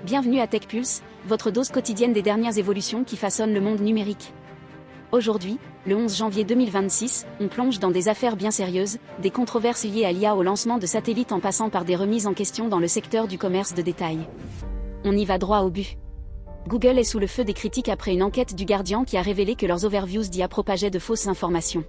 Bienvenue à TechPulse, votre dose quotidienne des dernières évolutions qui façonnent le monde numérique. Aujourd'hui, le 11 janvier 2026, on plonge dans des affaires bien sérieuses, des controverses liées à l'IA au lancement de satellites en passant par des remises en question dans le secteur du commerce de détail. On y va droit au but. Google est sous le feu des critiques après une enquête du Guardian qui a révélé que leurs overviews d'IA propageaient de fausses informations.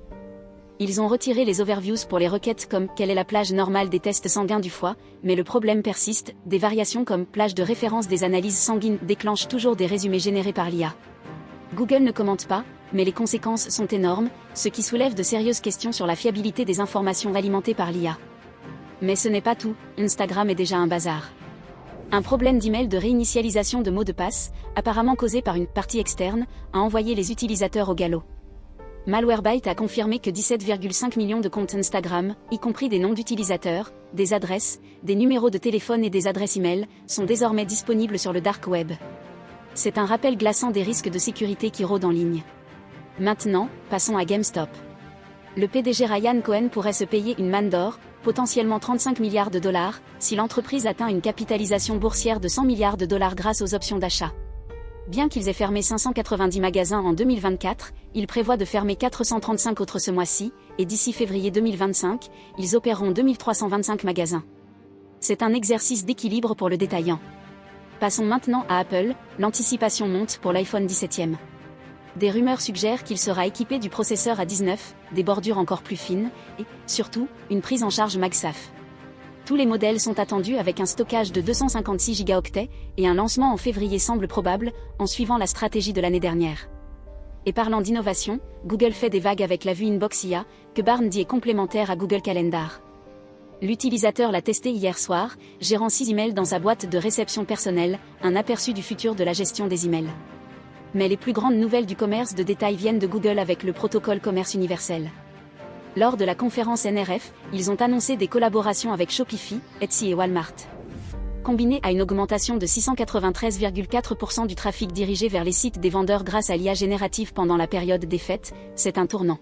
Ils ont retiré les overviews pour les requêtes comme « Quelle est la plage normale des tests sanguins du foie ?», mais le problème persiste, des variations comme « Plage de référence des analyses sanguines » déclenchent toujours des résumés générés par l'IA. Google ne commente pas, mais les conséquences sont énormes, ce qui soulève de sérieuses questions sur la fiabilité des informations alimentées par l'IA. Mais ce n'est pas tout, Instagram est déjà un bazar. Un problème d'email de réinitialisation de mots de passe, apparemment causé par une partie externe, a envoyé les utilisateurs au galop. Malwarebytes a confirmé que 17,5 millions de comptes Instagram, y compris des noms d'utilisateurs, des adresses, des numéros de téléphone et des adresses email, sont désormais disponibles sur le dark web. C'est un rappel glaçant des risques de sécurité qui rôdent en ligne. Maintenant, passons à GameStop. Le PDG Ryan Cohen pourrait se payer une manne d'or, potentiellement 35 milliards de dollars, si l'entreprise atteint une capitalisation boursière de 100 milliards de dollars grâce aux options d'achat. Bien qu'ils aient fermé 590 magasins en 2024, ils prévoient de fermer 435 autres ce mois-ci, et d'ici février 2025, ils opéreront 2325 magasins. C'est un exercice d'équilibre pour le détaillant. Passons maintenant à Apple, l'anticipation monte pour l'iPhone 17e. Des rumeurs suggèrent qu'il sera équipé du processeur A19, des bordures encore plus fines, et, surtout, une prise en charge MagSafe. Tous les modèles sont attendus avec un stockage de 256 Go et un lancement en février semble probable, en suivant la stratégie de l'année dernière. Et parlant d'innovation, Google fait des vagues avec la vue Inbox IA, que Barnes dit est complémentaire à Google Calendar. L'utilisateur l'a testé hier soir, gérant 6 emails dans sa boîte de réception personnelle, un aperçu du futur de la gestion des emails. Mais les plus grandes nouvelles du commerce de détail viennent de Google avec le protocole commerce universel. Lors de la conférence NRF, ils ont annoncé des collaborations avec Shopify, Etsy et Walmart. Combiné à une augmentation de 693,4% du trafic dirigé vers les sites des vendeurs grâce à l'IA générative pendant la période des fêtes, c'est un tournant.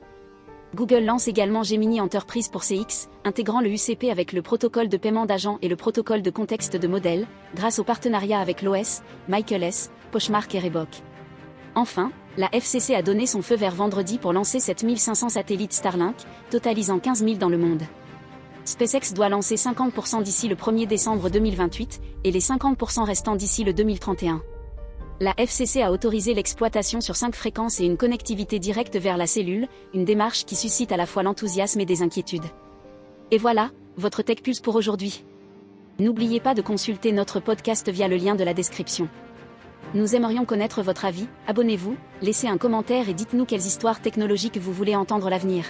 Google lance également Gemini Enterprise pour CX, intégrant le UCP avec le protocole de paiement d'agents et le protocole de contexte de modèle, grâce au partenariat avec l'OS, Michael S., Poshmark et Reebok. Enfin, la FCC a donné son feu vert vendredi pour lancer 7500 satellites Starlink, totalisant 15 000 dans le monde. SpaceX doit lancer 50% d'ici le 1er décembre 2028, et les 50% restants d'ici le 2031. La FCC a autorisé l'exploitation sur 5 fréquences et une connectivité directe vers la cellule, une démarche qui suscite à la fois l'enthousiasme et des inquiétudes. Et voilà, votre TechPulse pour aujourd'hui. N'oubliez pas de consulter notre podcast via le lien de la description. Nous aimerions connaître votre avis, abonnez-vous, laissez un commentaire et dites-nous quelles histoires technologiques vous voulez entendre à l'avenir.